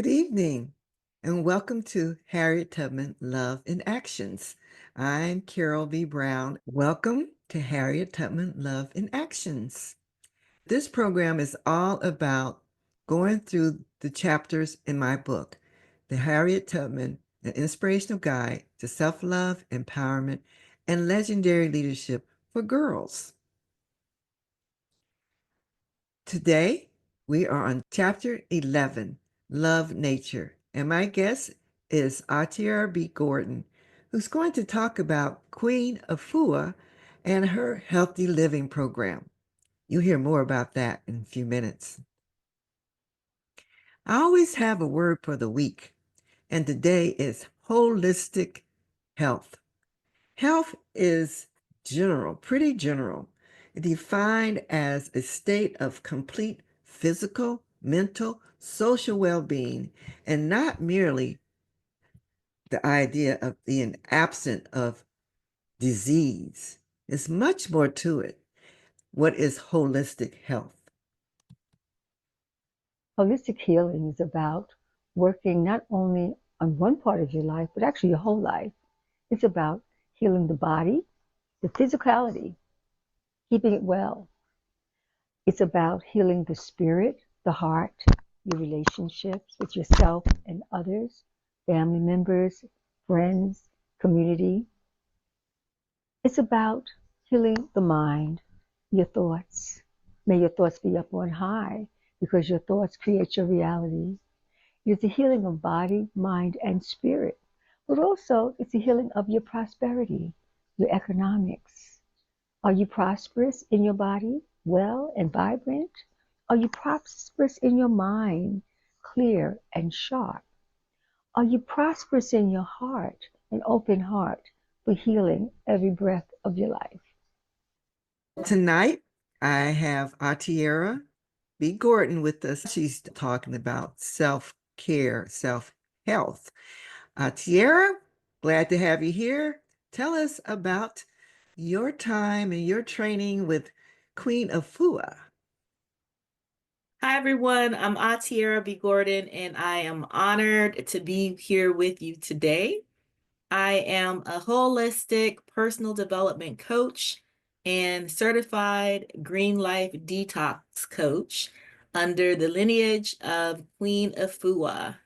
Good evening, and welcome to Harriet Tubman Love in Actions. I'm Karol V. Brown. Welcome to Harriet Tubman Love in Actions. This program is all about going through the chapters in my book, The Harriet Tubman, An Inspirational Guide to Self-Love, Empowerment, and Legendary Leadership for Girls. Today, we are on Chapter 11, Love Nature, and my guest is Atiara B. Gordon, who's going to talk about Queen Afua and her healthy living program. You'll hear more about that in a few minutes. I always have a word for the week, and today is holistic health. Health is general, pretty general, defined as a state of complete physical, mental, social well-being, and not merely the idea of being absent of disease. There's much more to it. What is holistic health? Holistic healing is about working not only on one part of your life, but actually your whole life. It's about healing the body, the physicality, keeping it well. It's about healing the spirit, the heart, your relationships with yourself and others, family members, friends, community. It's about healing the mind, your thoughts. May your thoughts be up on high because your thoughts create your reality. It's a healing of body, mind, and spirit. But also, it's a healing of your prosperity, your economics. Are you prosperous in your body, well and vibrant? Are you prosperous in your mind, clear and sharp? Are you prosperous in your heart, an open heart for healing every breath of your life? Tonight, I have Atiara B. Gordon with us. She's talking about self-care, self-health. Tiara, glad to have you here. Tell us about your time and your training with Queen Afua. Hi, everyone. I'm Atiara B. Gordon, and I am honored to be here with you today. I am a holistic personal development coach and certified Green Life Detox coach under the lineage of Queen Afua.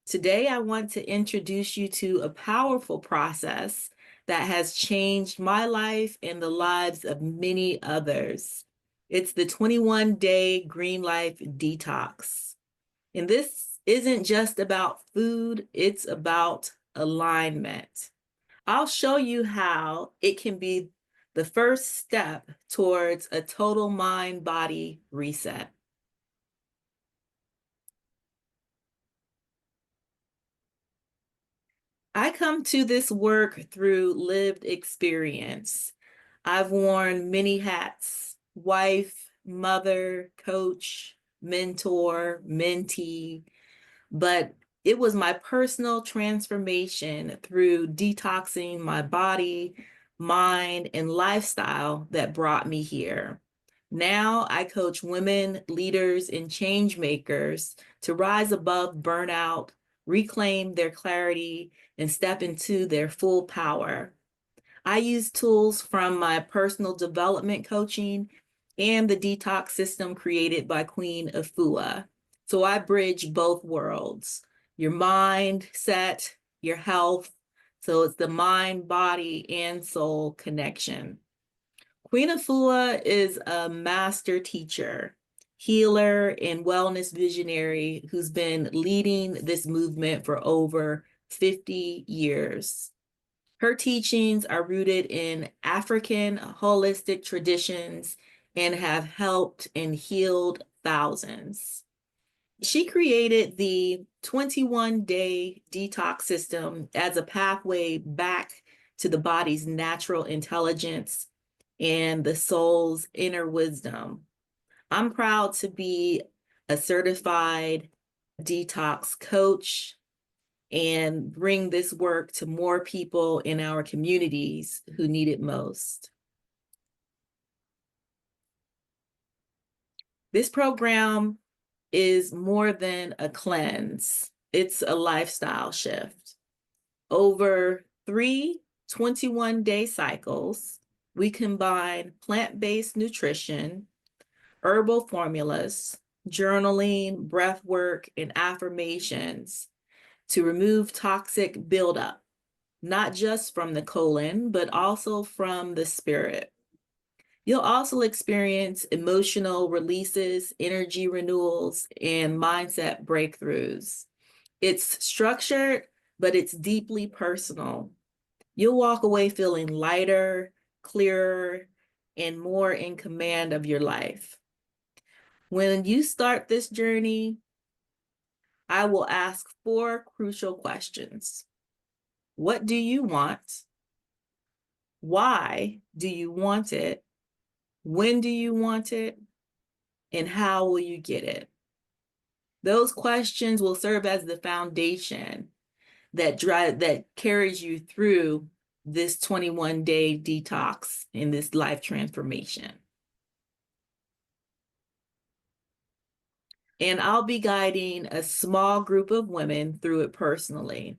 Today, I want to introduce you to a powerful process that has changed my life and the lives of many others. It's the 21-day Green Life Detox. And this isn't just about food, it's about alignment. I'll show you how it can be the first step towards a total mind-body reset. I come to this work through lived experience. I've worn many hats: wife, mother, coach, mentor, mentee, but it was my personal transformation through detoxing my body, mind, and lifestyle that brought me here. Now I coach women, leaders, and change makers to rise above burnout, reclaim their clarity, and step into their full power. I use tools from my personal development coaching and the detox system created by Queen Afua. So I bridge both worlds, your mindset, your health. So it's the mind, body, and soul connection. Queen Afua is a master teacher, healer, and wellness visionary who's been leading this movement for over 50 years. Her teachings are rooted in African holistic traditions and have helped and healed thousands. She created the 21-day detox system as a pathway back to the body's natural intelligence and the soul's inner wisdom. I'm proud to be a certified detox coach and bring this work to more people in our communities who need it most. This program is more than a cleanse. It's a lifestyle shift. Over 3 21-day cycles, we combine plant-based nutrition, herbal formulas, journaling, breath work, and affirmations to remove toxic buildup, not just from the colon, but also from the spirit. You'll also experience emotional releases, energy renewals, and mindset breakthroughs. It's structured, but it's deeply personal. You'll walk away feeling lighter, clearer, and more in command of your life. When you start this journey, I will ask 4 crucial questions. What do you want? Why do you want it? When do you want it? And how will you get it? Those questions will serve as the foundation that carries you through this 21-day detox in this life transformation. And I'll be guiding a small group of women through it personally.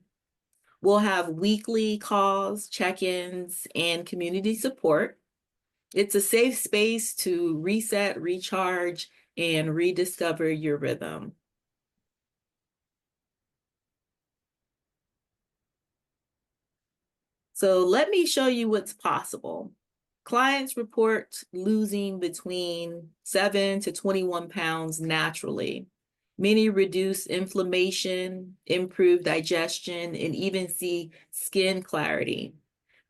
We'll have weekly calls, check-ins, and community support. It's a safe space to reset, recharge, and rediscover your rhythm. So let me show you what's possible. Clients report losing between 7 to 21 pounds naturally. Many reduce inflammation, improve digestion, and even see skin clarity.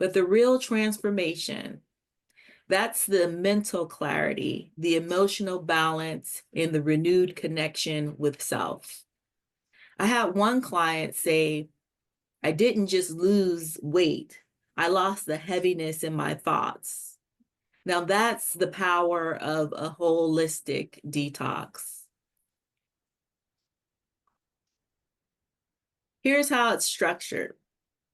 But the real transformation, that's the mental clarity, the emotional balance, and the renewed connection with self. I had one client say, I didn't just lose weight, I lost the heaviness in my thoughts. Now that's the power of a holistic detox. Here's how it's structured.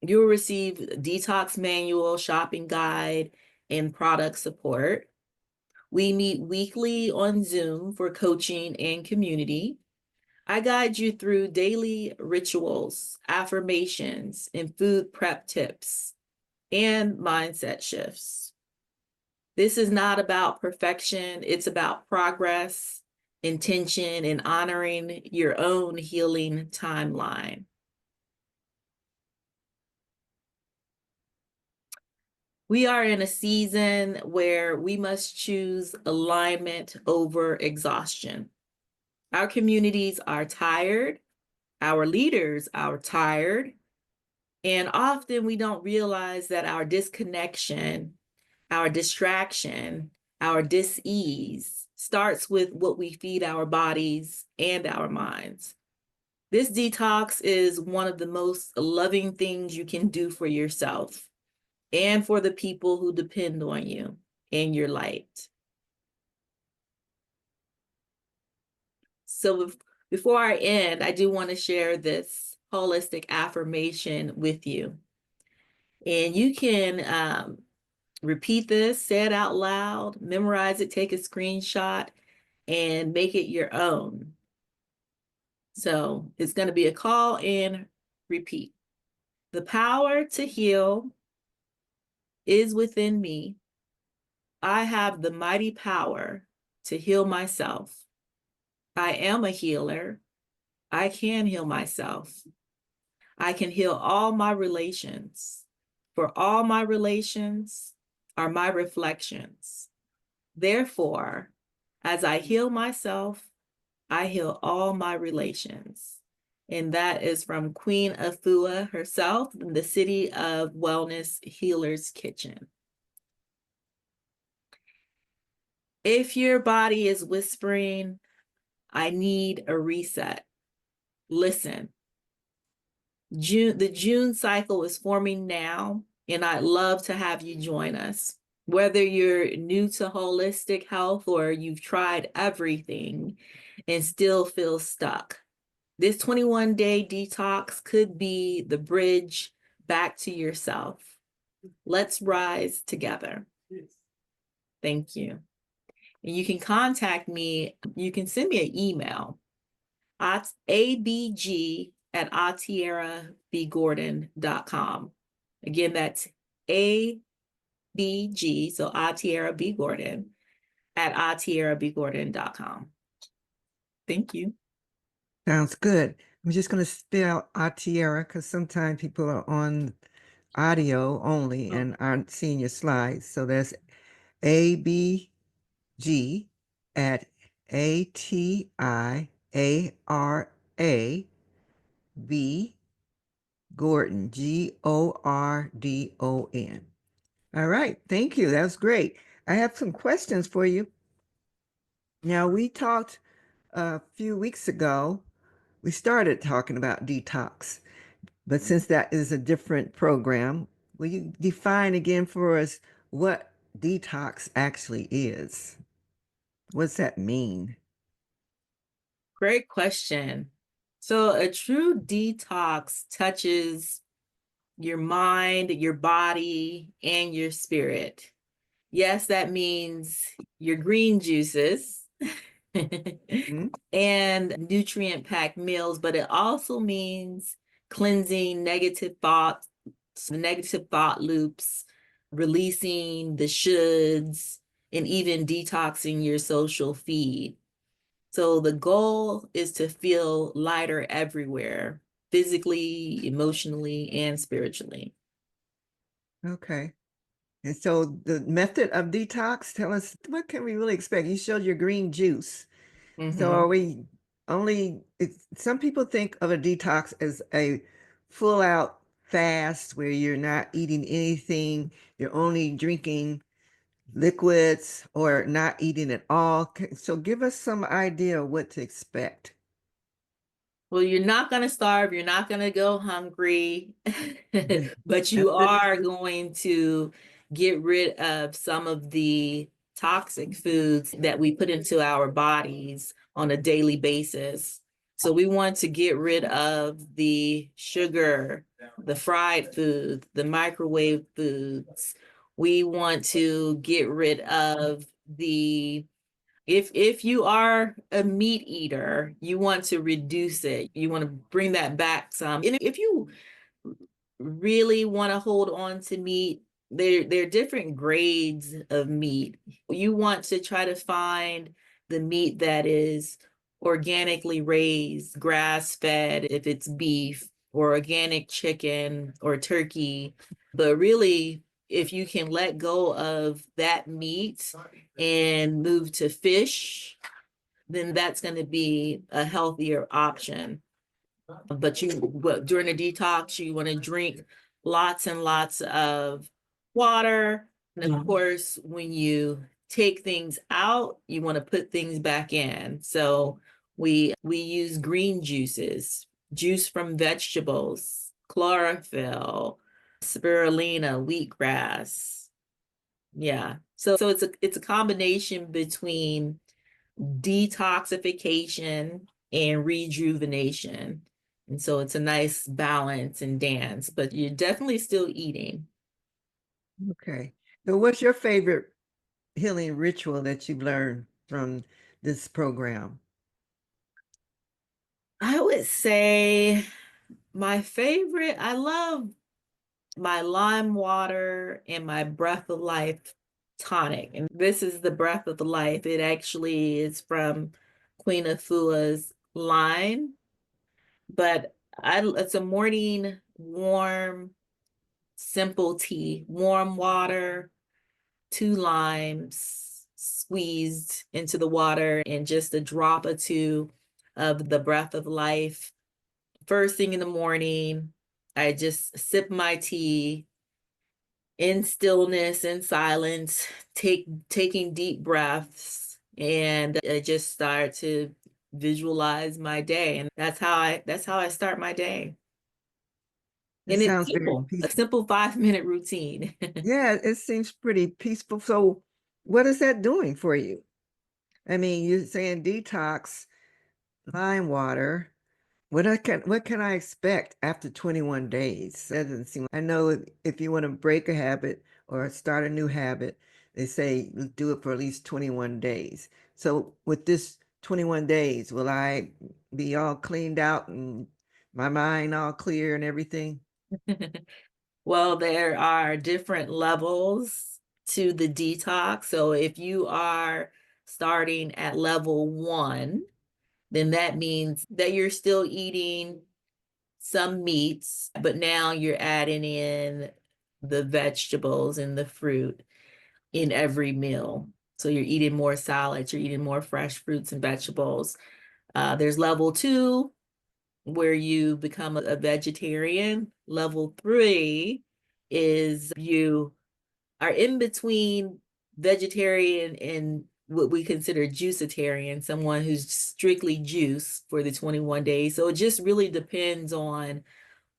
You'll receive a detox manual, shopping guide, and product support. We meet weekly on Zoom for coaching and community. I guide you through daily rituals, affirmations, and food prep tips, and mindset shifts. This is not about perfection, it's about progress, intention, and honoring your own healing timeline. We are in a season where we must choose alignment over exhaustion. Our communities are tired, our leaders are tired, and often we don't realize that our disconnection, our distraction, our dis-ease starts with what we feed our bodies and our minds. This detox is one of the most loving things you can do for yourself and for the people who depend on you and your light. So before I end, I do want to share this holistic affirmation with you. And you can repeat this, say it out loud, memorize it, take a screenshot, and make it your own. So it's going to be a call and repeat. The power to heal is within me. I have the mighty power to heal myself. I am a healer. I can heal myself. I can heal all my relations. For all my relations are my reflections. Therefore, as I heal myself, I heal all my relations. And that is from Queen Afua herself in the City of Wellness Healer's Kitchen. If your body is whispering, I need a reset, listen. The June cycle is forming now, and I'd love to have you join us. Whether you're new to holistic health or you've tried everything and still feel stuck, this 21-day detox could be the bridge back to yourself. Let's rise together. Thank you. And you can contact me. You can send me an email ABG at atiarabgordon.com. Again, that's ABG, so Atiara B. Gordon at atiarabgordon.com. Thank you. Sounds good. I'm just going to spell Atiara because sometimes people are on audio only and aren't seeing your slides. So that's ABG at ATIARA Gordon, GORDON. All right, thank you. That was great. I have some questions for you. Now, we talked a few weeks ago, we started talking about detox, but since that is a different program, will you define again for us what detox actually is? What's that mean? Great question. So, a true detox touches your mind, your body, and your spirit. Yes, that means your green juices Hmm? and nutrient-packed meals, but it also means cleansing negative thoughts, negative thought loops, releasing the shoulds, and even detoxing your social feed. So the goal is to feel lighter everywhere, physically, emotionally, and spiritually. Okay. And so the method of detox, tell us what can we really expect? You showed your green juice. So are Mhm. we only, some people think of a detox as a full out fast where you're not eating anything, you're only drinking liquids or not eating at all. So give us some idea of what to expect. Well, you're not going to starve, you're not going to go hungry, but you That's it. are going to get rid of some of the toxic foods that we put into our bodies on a daily basis. So we want to get rid of the sugar, the fried food, the microwave foods. We want to get rid of the if you are a meat eater, you want to reduce it. You want to bring that back some. And if you really want to hold on to meat, there are different grades of meat. You want to try to find the meat that is organically raised, grass-fed, if it's beef, or organic chicken or turkey. But really, if you can let go of that meat and move to fish, then that's going to be a healthier option. But during a detox, you want to drink lots and lots of water. And of course, when you take things out, you want to put things back in. So we use green juices, juice from vegetables, chlorophyll, spirulina, wheatgrass. Yeah. So it's a combination between detoxification and rejuvenation. And so it's a nice balance and dance, but you're definitely still eating. Okay. So what's your favorite healing ritual that you've learned from this program? I would say my favorite, I love my lime water and my breath of life tonic. And this is the breath of the life. It actually is from Queen Afua's line, but it's a morning warm simple tea, warm water, 2 limes squeezed into the water, and just a drop or two of the breath of life. First thing in the morning, I just sip my tea in stillness and silence, taking deep breaths, and I just start to visualize my day. And that's how I start my day. It And it's sounds very simple, a peaceful. simple 5-minute routine. Yeah, it seems pretty peaceful. So what is that doing for you? I mean, you're saying detox, lime water. What can I expect after 21 days? That doesn't seem. I know if you want to break a habit or start a new habit, they say do it for at least 21 days. So with this 21 days, will I be all cleaned out and my mind all clear and everything? Well, there are different levels to the detox. So if you are starting at level 1, then that means that you're still eating some meats, but now you're adding in the vegetables and the fruit in every meal. So you're eating more salads, you're eating more fresh fruits and vegetables. There's level 2, where you become a vegetarian. Level 3 is you are in between vegetarian and what we consider juicitarian, someone who's strictly juice for the 21 days. So it just really depends on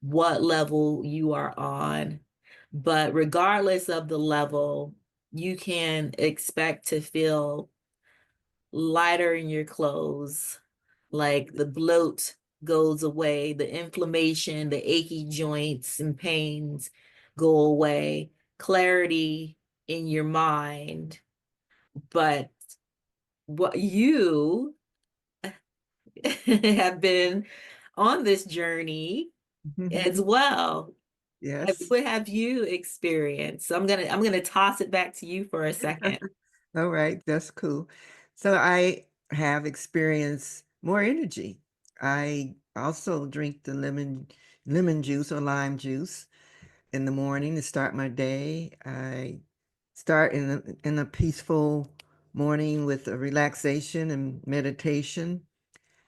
what level you are on. But regardless of the level, you can expect to feel lighter in your clothes, like the bloat goes away, the inflammation, the achy joints and pains go away, clarity in your mind. But what you have been on this journey as well. Yes. What have you experienced? So I'm gonna toss it back to you for a second. All right, that's cool. So I have experienced more energy. I also drink the lemon juice or lime juice in the morning to start my day. I start in a peaceful morning with a relaxation and meditation.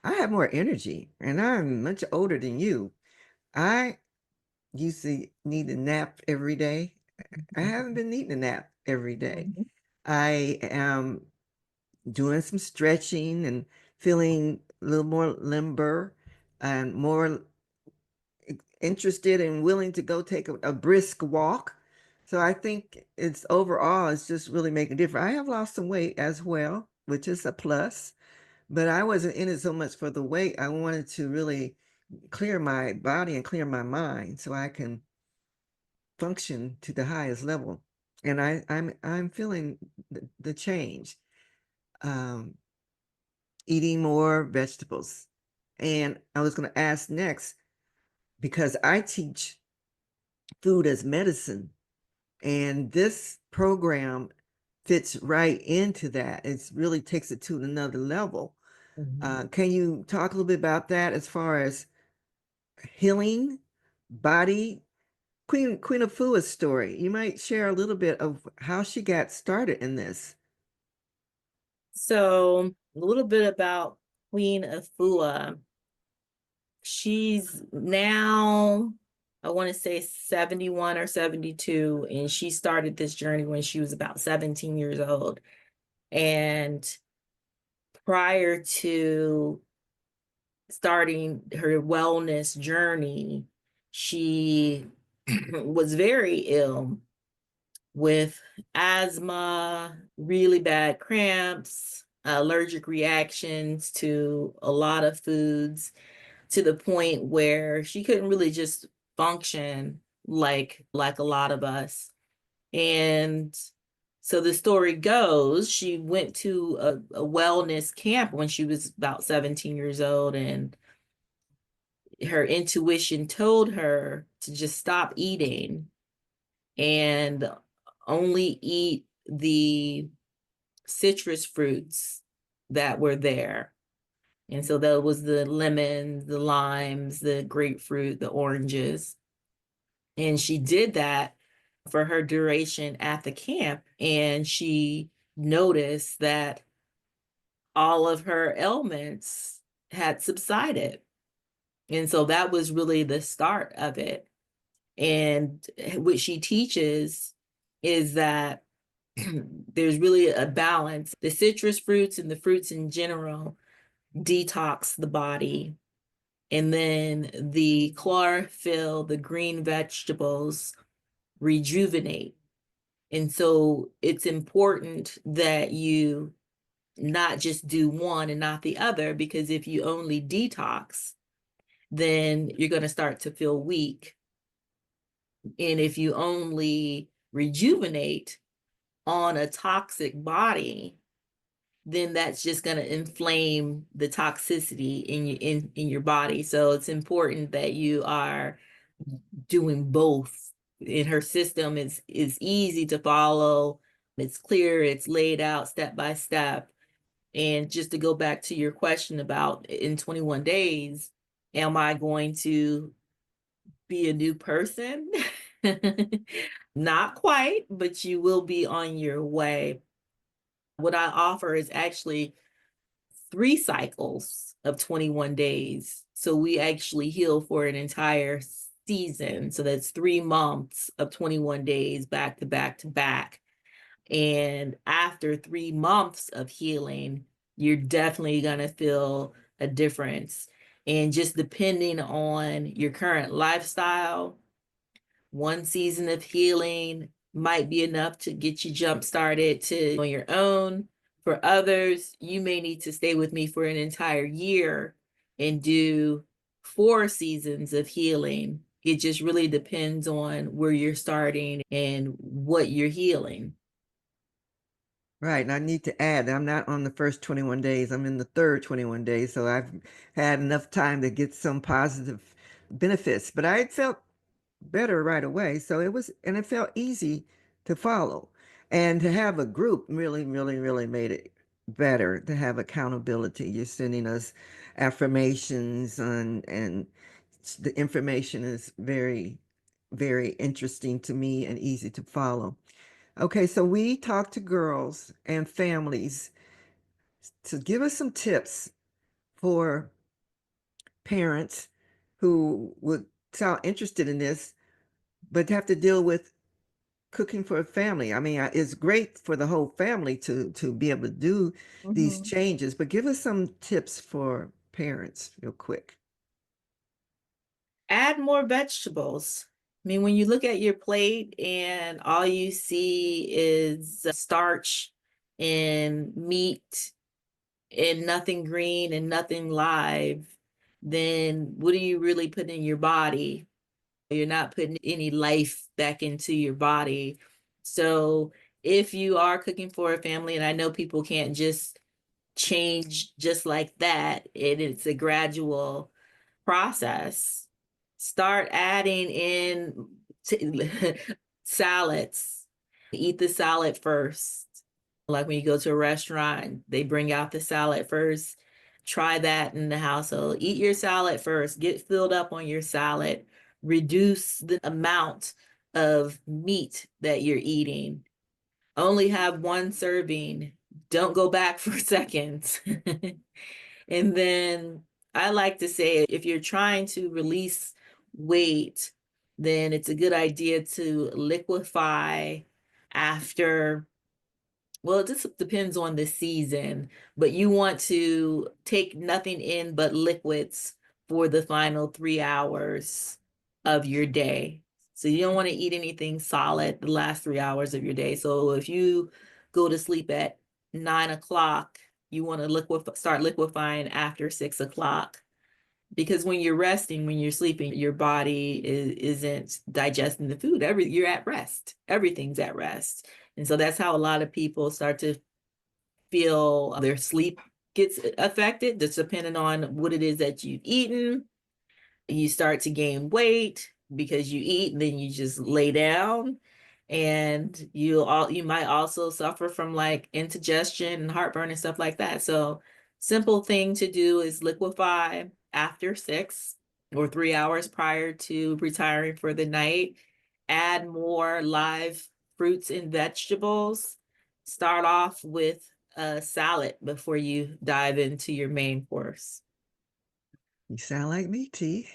I have more energy, and I'm much older than you. I used to need a nap every day. I haven't been needing a nap every day. Mhm. I am doing some stretching and feeling a little more limber and more interested and willing to go take a brisk walk. So I think it's just really making a difference. I have lost some weight as well, which is a plus, but I wasn't in it so much for the weight. I wanted to really clear my body and clear my mind so I can function to the highest level. And I'm feeling the change. Um, Eating more vegetables. And I was going to ask next, because I teach food as medicine, and this program fits right into that. It really takes it to another level. Mhm. Can you talk a little bit about that as far as healing body? Queen Afua's story. You might share a little bit of how she got started in this. So a little bit about Queen Afua. She's now, I want to say 71 or 72, and she started this journey when she was about 17 years old. And prior to starting her wellness journey, she was very ill with asthma, really bad cramps, allergic reactions to a lot of foods, to the point where she couldn't really just function like a lot of us. And so the story goes, she went to a wellness camp when she was about 17 years old, and her intuition told her to just stop eating and only eat the citrus fruits that were there. And so that was the lemons, the limes, the grapefruit, the oranges. And she did that for her duration at the camp. And she noticed that all of her ailments had subsided. And so that was really the start of it. And what she teaches is that there's really a balance. The citrus fruits and the fruits in general detox the body. And then the chlorophyll, the green vegetables, rejuvenate. And so it's important that you not just do one and not the other, because if you only detox, then you're going to start to feel weak. And if you only rejuvenate on a toxic body, then that's just going to inflame the toxicity in your body. So it's important that you are doing both. In her system is easy to follow. It's clear, it's laid out step by step. And just to go back to your question about in 21 days, am I going to be a new person? Not quite, but you will be on your way. What I offer is actually 3 cycles of 21 days. So we actually heal for an entire season. So that's 3 months of 21 days back to back to back. And after 3 months of healing, you're definitely going to feel a difference. And just depending on your current lifestyle, one season of healing might be enough to get you jump started to on your own. For others, you may need to stay with me for an entire year and do 4 seasons of healing. It just really depends on where you're starting and what you're healing. Right. And I need to add, I'm not on the first 21 days. I'm in the third 21 days. So I've had enough time to get some positive benefits, but I felt better right away. So and it felt easy to follow. And to have a group really, really, really made it better to have accountability. You're sending us affirmations and the information is very, very interesting to me and easy to follow. Okay, so we talk to girls and families to give us some tips for parents who would sound interested in this, but have to deal with cooking for a family. I mean, it's great for the whole family to be able to do these changes, but give us some tips for parents real quick. Add more vegetables. I mean, when you look at your plate and all you see is starch and meat and nothing green and nothing live, then what are you really putting in your body? You're not putting any life back into your body. So if you are cooking for a family, and I know people can't just change just like that, it's a gradual process. Start adding in salads. Eat the salad first. Like when you go to a restaurant, they bring out the salad first. Try that in the household. Eat your salad first. Get filled up on your salad. Reduce the amount of meat that you're eating. Only have one serving. Don't go back for seconds. And then I like to say if you're trying to release weight, then it's a good idea to liquefy after, well, it just depends on the season, but you want to take nothing in but liquids for the final 3 hours of your day. So you don't want to eat anything solid the last 3 hours of your day. So if you go to sleep at 9 o'clock, you want to start liquefying after 6 o'clock. Because when you're resting, when you're sleeping, your body isn't digesting the food. You're at rest. Everything's at rest. And so that's how a lot of people start to feel their sleep gets affected, just depending on what it is that you've eaten. You start to gain weight because you eat and then you just lay down. And you might also suffer from like indigestion and heartburn and stuff like that. So simple thing to do is liquefy after 6 or 3 hours prior to retiring for the night. Add more live fruits and vegetables. Start off with a salad before you dive into your main course. You sound like me, T.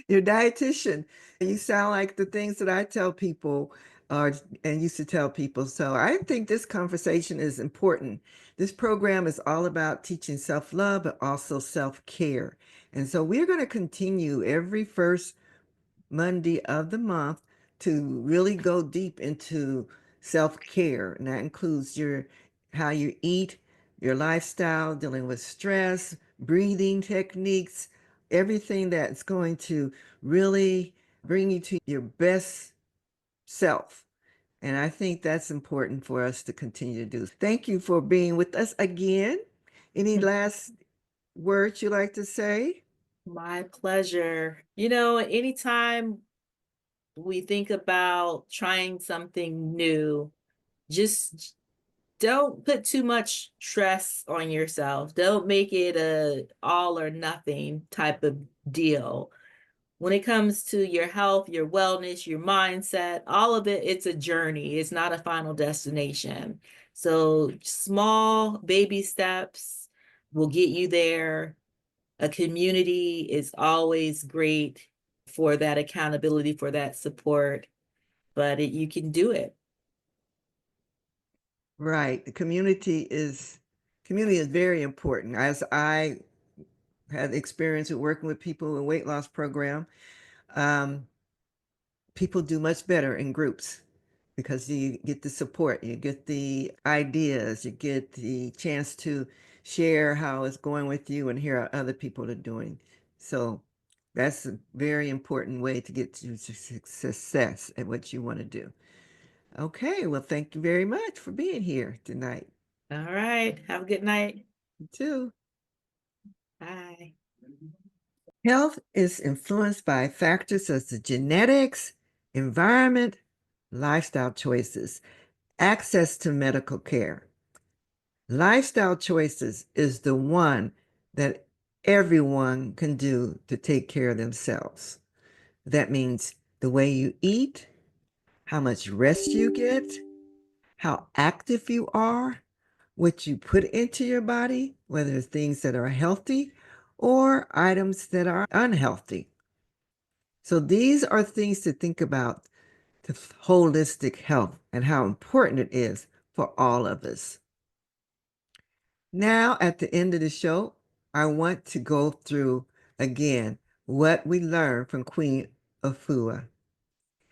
Your dietitian. You sound like the things that I tell people and used to tell people. So I think this conversation is important. This program is all about teaching self-love, but also self-care. And so we're going to continue every first Monday of the month to really go deep into self-care. And that includes how you eat, your lifestyle, dealing with stress, breathing techniques, everything that's going to really bring you to your best self. And I think that's important for us to continue to do. Thank you for being with us again. Any last words you like to say? My pleasure. You know, anytime we think about trying something new, just don't put too much stress on yourself. Don't make it a all or nothing type of deal. When it comes to your health, your wellness, your mindset, all of it, it's a journey. It's not a final destination. So small baby steps will get you there. A community is always great for that accountability, for that support, but you can do it. Right. The community is very important. As I had experience with working with people in weight loss program, um, people do much better in groups because you get the support, you get the ideas, you get the chance to share how it's going with you and hear how other people are doing. So that's a very important way to get to success at what you want to do. Okay, well, thank you very much for being here tonight. All right. Have a good night. You too. Bye. Health is influenced by factors such as genetics, environment, lifestyle choices, access to medical care. Lifestyle choices is the one that everyone can do to take care of themselves. That means the way you eat, how much rest you get, how active you are, what you put into your body, whether it's things that are healthy or items that are unhealthy. So these are things to think about to holistic health and how important it is for all of us. Now, at the end of the show, I want to go through again what we learned from Queen Afua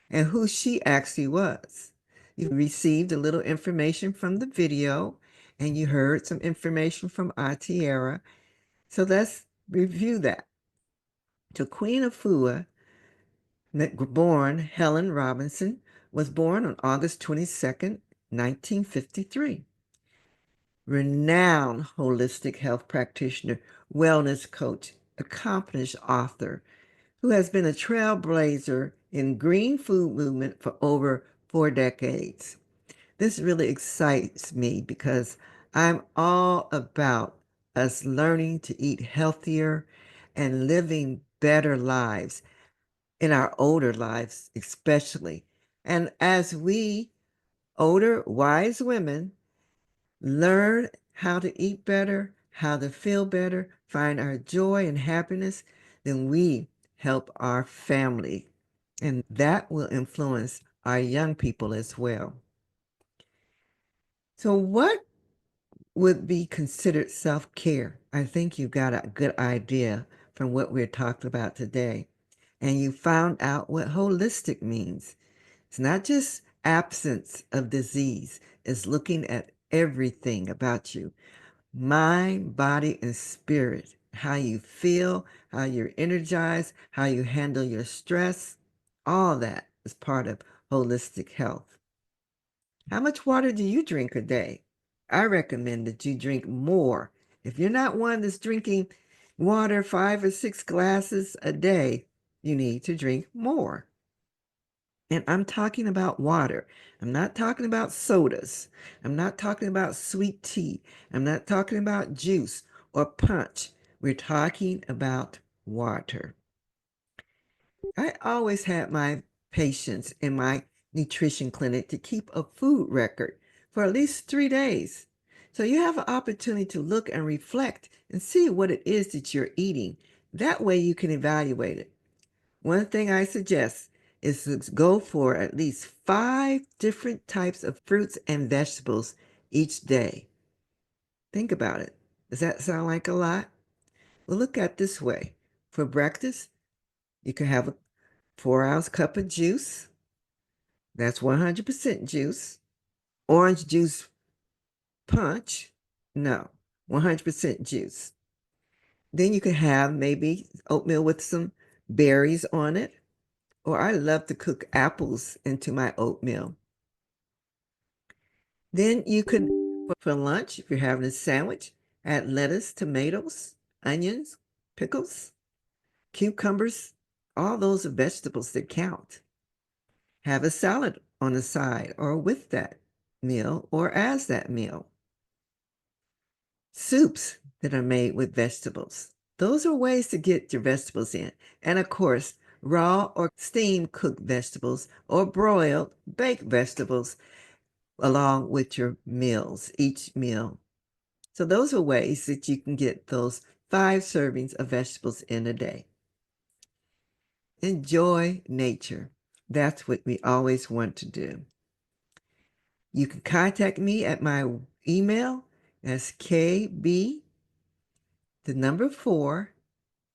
and who she actually was. You received a little information from the video and you heard some information from Atiara. So let's review that. So Queen Afua, born Helen Robinson, was born on August 22nd, 1953. Renowned holistic health practitioner, wellness coach, accomplished author, who has been a trailblazer in green food movement for over 4 decades. This really excites me because I'm all about us learning to eat healthier and living better lives in our older lives, especially. And as we older, wise women learn how to eat better, how to feel better, find our joy and happiness, then we help our family. And that will influence our young people as well. So, what would be considered self care? I think you got a good idea from what we're talking about today. And you found out what holistic means. It's not just absence of disease, it's looking at everything about you, mind, body, and spirit. How you feel, how you're energized, how you handle your stress. All that is part of holistic health. How much water do you drink a day? I recommend that you drink more. If you're not one that's drinking water 5 or 6 glasses a day, you need to drink more. And I'm talking about water. I'm not talking about sodas. I'm not talking about sweet tea. I'm not talking about juice or punch. We're talking about water. I always had my patients in my nutrition clinic to keep a food record for at least 3 days. So you have an opportunity to look and reflect and see what it is that you're eating. That way you can evaluate it. One thing I suggest is to go for at least 5 different types of fruits and vegetables each day. Think about it. Does that sound like a lot? Well, look at it this way. For breakfast, you can have a 4 ounce cup of juice. That's 100% juice. Orange juice punch. No, 100% juice. Then you can have maybe oatmeal with some berries on it. Or I love to cook apples into my oatmeal. Then you could, for lunch, if you're having a sandwich, add lettuce, tomatoes, onions, pickles, cucumbers. All those are vegetables that count. Have a salad on the side or with that meal or as that meal. Soups that are made with vegetables. Those are ways to get your vegetables in. And of course, raw or steam cooked vegetables or broiled baked vegetables along with your meals, each meal. So those are ways that you can get those 5 servings of vegetables in a day. Enjoy nature. That's what we always want to do. You can contact me at my email as KB, the number 4,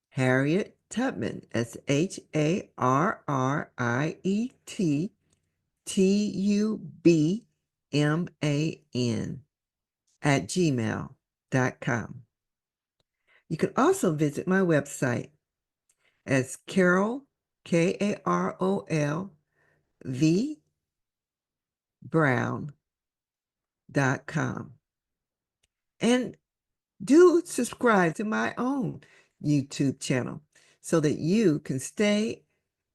Harriet Tubman. That's HARRIETTUBMAN at gmail.com. You can also visit my website as Karol, KAROL V Brown.com. And do subscribe to my own YouTube channel so that you can stay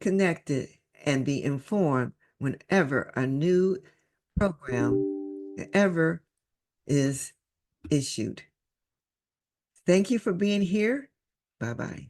connected and be informed whenever a new program ever is issued. Thank you for being here. Bye-bye.